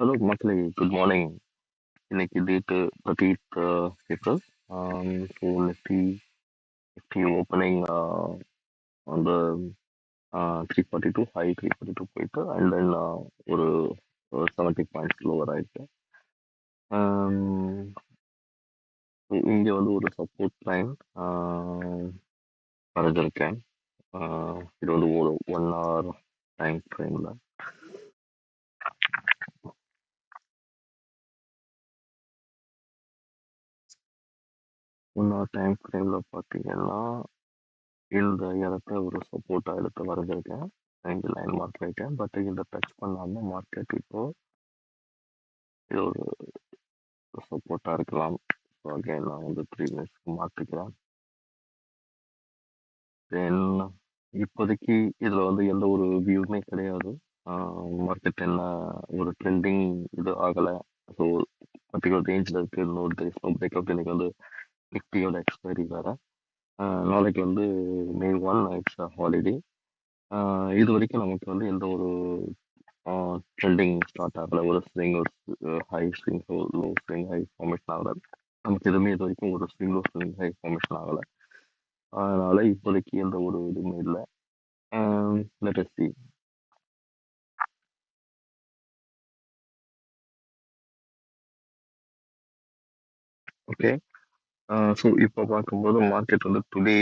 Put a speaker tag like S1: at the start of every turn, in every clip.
S1: Hello, மக்களே. Good morning. இன்னைக்கு date 30th April. So Nifty opening அந்த 342 ஹை 342 போயிட்டு அண்ட் தென் ஒரு 70 பாயிண்ட்ஸ் லோவர் ஆயிருக்கு. இங்கே வந்து ஒரு சப்போர்ட் லைன் வரைஞ்சிருக்கேன். இது வந்து ஒரு 1 hour டைம் ஃப்ரேமில். டைம் ஃப்ரேமில் பார்த்தீங்கன்னா இந்த இடத்த ஒரு சப்போர்ட்டாக எடுத்து வரைஞ்சிருக்கேன். இங்கே லைன் மார்க் பண்ணிட்டேன். பட் இந்த டச் பண்ணாமல் மார்க்கெட் இப்போ இது ஒரு சப்போர்ட்டாக இருக்கலாம். ஸோ அகைன் நான் வந்து 3 மினிட்ஸ்க்கு மாற்றிக்கிறேன். தென் இப்போதைக்கு இதில் வந்து எந்த ஒரு வியூவுமே கிடையாது. மார்க்கெட் என்ன ஒரு ட்ரெண்டிங் இது ஆகலை. ஸோ பர்டிகுலர் ரேஞ்சில் இருக்குது. இன்னொரு நோ பிரேக் அவுட். இன்னைக்கு வந்து நிஃப்டியோட எக்ஸ்பைரி வேறு. நாளைக்கு வந்து May 1 இட்ஸ் ஹாலிடே. இது வரைக்கும் நமக்கு வந்து எந்த ஒரு ட்ரெண்டிங் ஸ்டார்ட் ஆகலை. ஒரு ஸ்விங், ஒரு high swing, low swing, high formation ஆகலை. நமக்கு எதுவுமே இது வரைக்கும் ஒரு swing, low swing, high formation ஆகலை. அதனால இப்போதைக்கு எந்த ஒரு இதுவுமே இல்லை. Let us see. Okay. So இப்போ பார்க்கும்போது மார்க்கெட் வந்து டுடே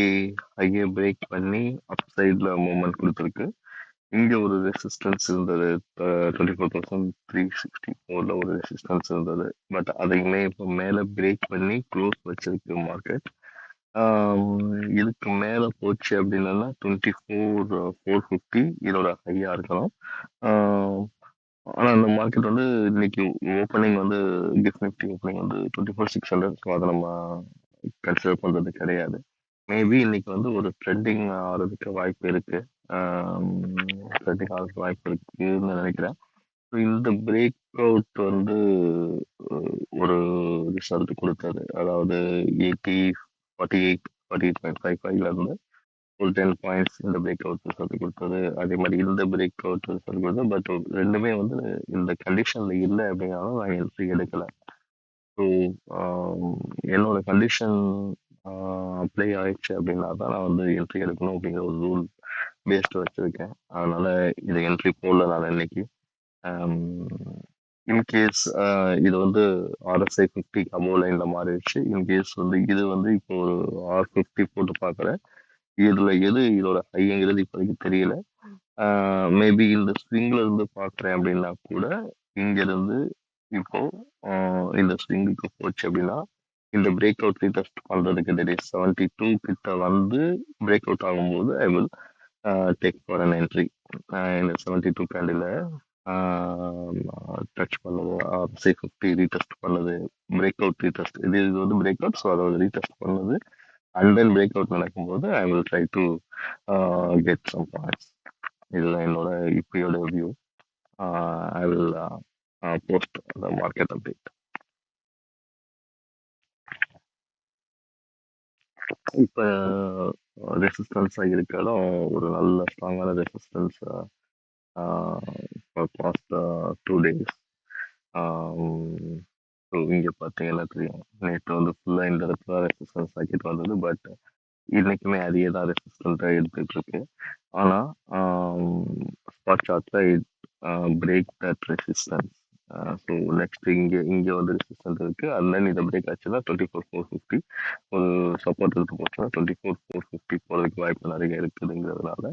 S1: ஹையை பிரேக் பண்ணி அப் சைடில் மூவ்மெண்ட் கொடுத்துருக்கு. இங்கே ஒரு ரெசிஸ்டன்ஸ் இருந்தது. 24,364 ஒரு ரெசிஸ்டன்ஸ் இருந்தது. பட் அதையுமே இப்போ மேலே பிரேக் பண்ணி க்ளோஸ் வச்சிருக்கு மார்க்கெட். இதுக்கு மேலே போச்சு அப்படின்னா 24,450 இதோட ஹையாக இருக்கலாம். ஆனால் இந்த மார்க்கெட் வந்து இன்னைக்கு ஓப்பனிங் வந்து கிஃப்ட் நிஃப்டி ஓப்பனிங் வந்து 24,600. ஸோ அதை நம்ம கன்சிடர் பண்ணுறது கிடையாது. மேபி இன்னைக்கு வந்து ஒரு ட்ரெண்டிங் ஆகிறதுக்கு வாய்ப்பு இருக்கு. ட்ரெண்டிங் ஆகிறதுக்கு வாய்ப்பு இருக்குன்னு நினைக்கிறேன். ஸோ இந்த பிரேக் அவுட் வந்து ஒரு ரிசல்ட் கொடுத்தது. அதாவது 48 இருந்து ஒரு 10 பாயிண்ட்ஸ் இந்த பிரேக் அவுட் ரிசல்ட் கொடுத்தது. அதே மாதிரி இந்த பிரேக் அவுட் ரிசல்ட் கொடுத்தது. பட் ரெண்டுமே வந்து இந்த கண்டிஷன்ல இல்லை அப்படின்னாலும் நான் என்ட்ரி எடுக்கல. ஸோ என்னோட கண்டிஷன் அப்ளை ஆயிடுச்சு அப்படின்னா தான் நான் வந்து என்ட்ரி எடுக்கணும் அப்படிங்கிற ஒரு ரூல் பேஸ்டு வச்சிருக்கேன். அதனால இதை என்ட்ரி போடல நான் இன்னைக்கு. இன்கேஸ் இது வந்து RSI 50 அபோவ் லைன்ல மாறிடுச்சு. இன்கேஸ் வந்து இது வந்து இப்போ ஒரு R50 போட்டு பார்க்குறேன். இதுல எது இதோட ஹைங்கிறது இப்போதைக்கு தெரியல. மேபி இந்த ஸ்விங்ல இருந்து பார்க்குறேன் அப்படின்னா கூட இங்க இருந்து இப்போ இந்த ஸ்விங்குக்கு போச்சு அப்படின்னா இந்த பிரேக் அவுட் ரீடெஸ்ட் பண்றதுக்கு தெரிய 72 கிட்ட வந்து பிரேக் அவுட் ஆகும்போது I will take for an entry. இந்த 72 கேண்டில் டச் பண்ணுது. RSI 50 ரீடெஸ்ட் பண்ணுது. பிரேக் அவுட் ரீடெஸ்ட் இது வந்து பிரேக் அவுட். ஸோ அதாவது ரீடெஸ்ட் பண்ணுது. அண்ட் தென் பிரேக் அவுட் நடக்கும்போது I will try to get some points. இதுதான் என்னோட இப்பயோட view. I will post the market update. இப்போ ரெசிஸ்டன்ஸாக இருக்க இடம் ஒரு நல்ல ஸ்ட்ராங்கான ரெசிஸ்டன்ஸ் பாஸ்ட் 2 days. ஸோ இங்கே பார்த்தீங்கன்னா தெரியும். நேற்று வந்து ஃபுல்லாக இந்த இடத்துல ரெசிஸ்டன்ஸ் ஆக்கிட்டு வந்தது. பட் இன்னைக்குமே அதே தான் ரெசிஸ்டண்ட்டாக எடுத்துட்டு இருக்கு. ஆனால் ஸ்பாட் சார்ட்ல break that resistance. So next இங்கே வந்து ரெசிஸ்டன்ஸ் இருக்கு. அண்ட் தென் இதை பிரேக் ஆச்சுன்னா 24,450 ஒரு சப்போர்ட் எடுத்து போச்சுன்னா 24,450 போகிறதுக்கு வாய்ப்பு நிறைய இருக்குதுங்கிறதுனால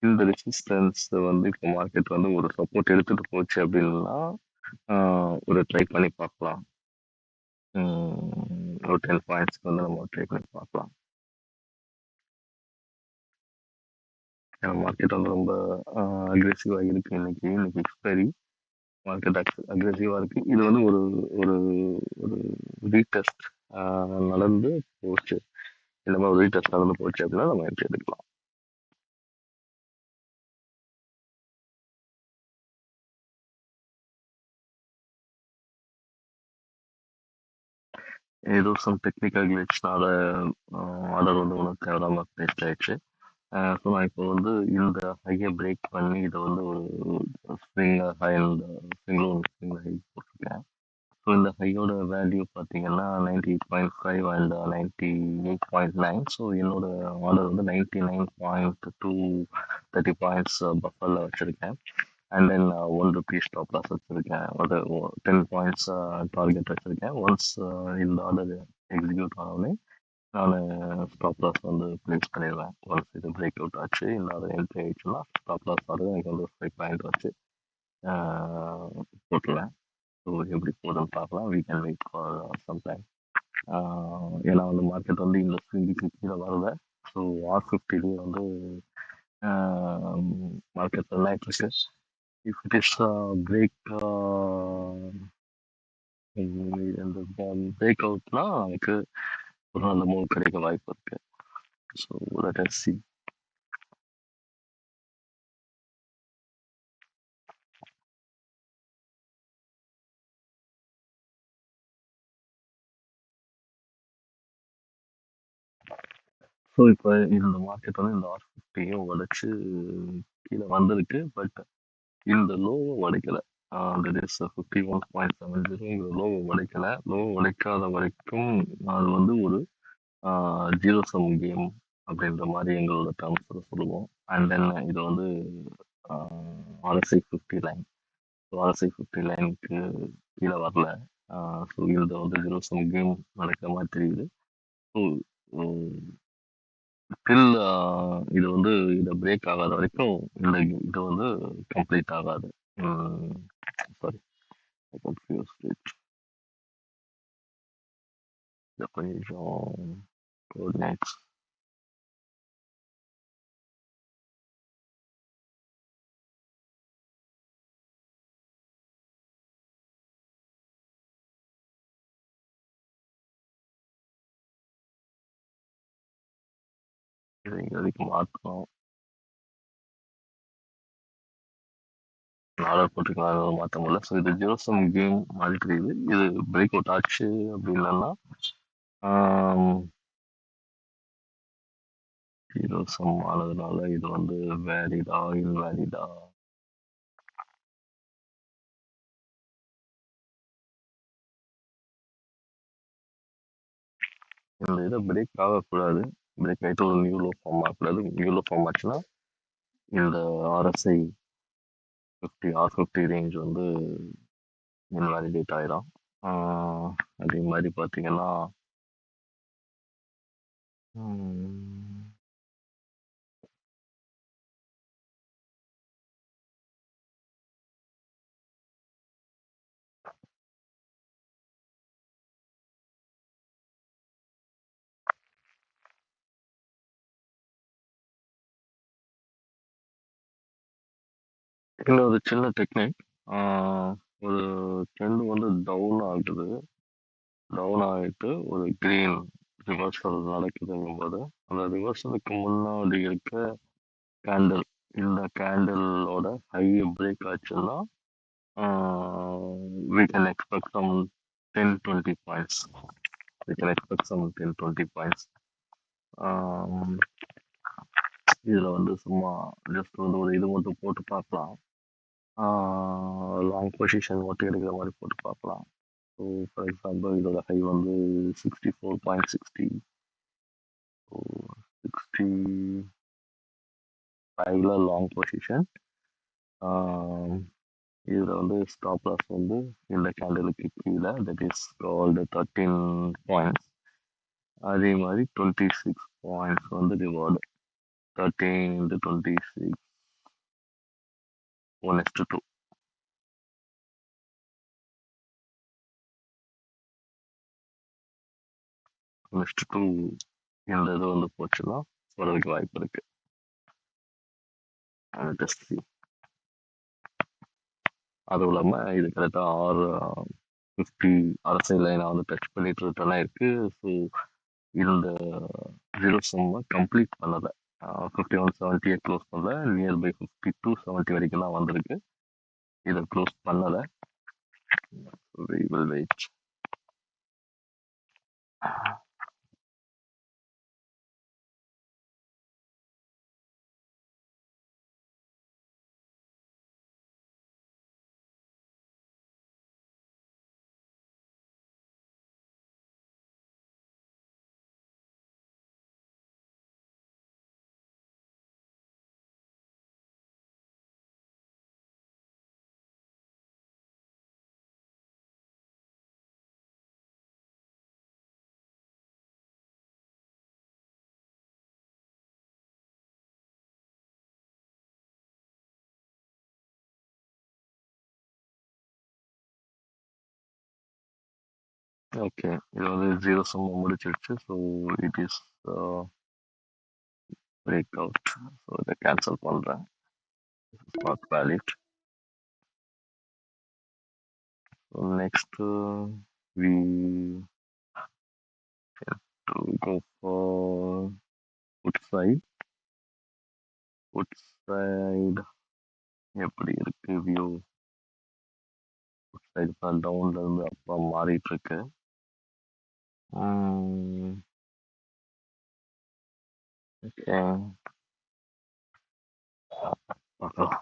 S1: இந்த ரெசிஸ்டன்ஸ் வந்து இப்போ மார்க்கெட் வந்து ஒரு சப்போர்ட் எடுத்துட்டு போச்சு அப்படின்னா ஒரு ட்ரை பண்ணி பார்க்கலாம். ஒரு 10 பாயிண்ட்ஸ்க்கு வந்து நம்ம ட்ரை பண்ணி பார்க்கலாம். மார்க்கெட் வந்து ரொம்ப அக்ரெசிவாக இருக்கு. இன்னைக்கு எக்ஸ்பைரி மார்க்கெட் அக்ரெசிவாக இருக்கு. இது வந்து ஒரு ஒரு ஒரு ரீடெஸ்ட் நடந்து போச்சு. இந்த மாதிரி ஒரு ரீடெஸ்ட் நடந்து போச்சு அப்படின்னா நம்ம என்ட்ரி எடுக்கலாம். ஏதோ சம் டெக்னிக்கல் கிளிச்னால ஆர்டர் வந்து ஒன்றும் தேவையில்லாம பேஸ்ட் ஆயிடுச்சு. ஸோ நான் இப்போ வந்து இந்த ஹையை பிரேக் பண்ணி இதை வந்து ஒரு spring high and spring high போட்டிருக்கேன். ஸோ இந்த ஹையோட வேல்யூ பார்த்தீங்கன்னா 98.5 அண்ட் 98.9. ஸோ என்னோட ஆர்டர் வந்து 99.2 30 பாயிண்ட்ஸ் பஃபரில் வச்சுருக்கேன். And then one rupees stop loss வச்சுருக்கேன். ஒரு 10 பாயிண்ட்ஸ் டார்கெட் வச்சுருக்கேன். ஒன்ஸ் இந்த ஆர்டர் எக்ஸிக்யூட் ஆனோடனே நான் ஸ்டாப் லாஸ் வந்து ப்ளேஸ் பண்ணிடுவேன். ஒன்ஸ் இது பிரேக் அவுட் ஆச்சு, இந்த ஆர்டர் என்ட்ரி ஆயிடுச்சுன்னா ஸ்டாப் லாஸ் ஆர்டர் எனக்கு வந்து 5 பாயிண்ட் வச்சு போட்டுருவேன். ஸோ எப்படி போகுதுன்னு பார்க்கலாம். We can wait for some time. ஏன்னா வந்து மார்க்கெட் வந்து இந்த ஸ்விங்குக்கு கீழே வரல. ஸோ R50 வந்து மார்க்கெட் ரன் ஆகிட்டு இருக்கு. இஃப் இட் இஸ் பிரேக் இந்த பிரேக் அவுட்னா எனக்கு ஒரு நல்ல மூவ் கிடைக்க வாய்ப்பு இருக்கு. So let us see. So இப்போ இந்த மார்க்கெட் வந்து இந்த R50யும் உடைச்சு கீழே வந்திருக்கு. பட் இந்த லோவை உடைக்கல. That is 51.70 லோவை உடைக்கல. லோவை உடைக்காத வரைக்கும் அது வந்து ஒரு ஜீரோ சம் கேம் அப்படின்ற மாதிரி எங்களோட டேர்ம்ஸில் சொல்லுவோம். அண்ட் தென் இது வந்து RSI 50 லைன். ஸோ RSI 50 லைனுக்கு கீழே வரல. ஸோ இது வந்து ஜீரோ சம் கேம் நடக்கிற மாதிரி தெரியுது. ஸோ டில் இது வந்து இதை பிரேக் ஆகாத வரைக்கும் இந்த இது வந்து கம்ப்ளீட் ஆகாது. Sorry, I confused it. இதை கொஞ்சம் coordinates. இதை இங்க வரைக்கும் மாற்றணும். ஆர்டர் போட்டுக்கலாம், மாற்ற முடியல. ஸோ இது ஜீரோ சம் கேம் மாதிரி தெரியுது. இது பிரேக் அவுட் ஆச்சு அப்படின்னா ஜீரோ சம் ஆனதுனால இது வந்து வேலிடா இன்வேலிடா. இந்த இதை பிரேக் ஆகக்கூடாது. பிரேக் ஆகிட்டு ஒரு நியூ லோ ஃபார்ம் ஆகக்கூடாது. நியூ லோ ஃபார்ம் ஆச்சுன்னா இந்த RSI 50 R50 ரேஞ்ச் வந்து இன்வேலிடேட் ஆயிடும். அதே மாதிரி பார்த்தீங்கன்னா இன்னொரு சின்ன டெக்னிக். ஒரு ட்ரெண்ட் வந்து டவுன் ஆகுது. டவுன் ஆகிட்டு ஒரு கிரீன் ரிவர்சல் நடக்குதுங்கும் போது அந்த ரிவர்சலுக்கு முன்னாடி இருக்க கேண்டில், இந்த கேண்டிலோட ஹை பிரேக் ஆச்சுன்னா we can expect some 10-20 points. We can expect some 10-20 points. இதில் வந்து சும்மா ஜஸ்ட் வந்து ஒரு இது மட்டும் போட்டு பார்க்கலாம். லாங் பொசிஷன் மட்டும் எடுக்கிற மாதிரி போட்டு பார்க்கலாம். ஸோ ஃபார் எக்ஸாம்பிள் இதோட ஹை வந்து 64.60. ஸோ 65ல லாங் பொசிஷன். இதில் வந்து ஸ்டாப் லாஸ் வந்து இந்த கேண்டலுக்கு கீழே, தட் இஸ் கால்டு 13 பாயிண்ட்ஸ். அதே மாதிரி 26 பாயிண்ட்ஸ் வந்து ரிவார்டு. 13 into 26 1:2. நெக்ஸ்ட் டூ இந்த இது வந்து போச்சுன்னா வரதுக்கு வாய்ப்பு இருக்கு. டெஸ்ட் அதுவும் இல்லாமல் இது கரெக்டாக R50 அரசியல் லைனை வந்து டச் பண்ணிட்டு ரிட்டர்ன் ஆயிருக்கு. ஸோ இந்த ஜீரோ சம்மை கம்ப்ளீட் பண்ணலை. 5170 க்ளோஸ் பண்ணல. நியர்பை 5270 வரைக்கும் தான் வந்திருக்கு. இதை க்ளோஸ் பண்ணலை. We will wait. ஓகே. இது வந்து 0 சம் முடிச்சிடுச்சு. So it is break out. So இதை கேன்சல் பண்றேன். Not valid. So next we to go for Woodside. Woodside எப்படி இருக்கு வியூ? Woodside தான் டவுன்ல இருந்து அப்பா மாறிட்டு இருக்கு. ஓகே, பார்க்கலாம்.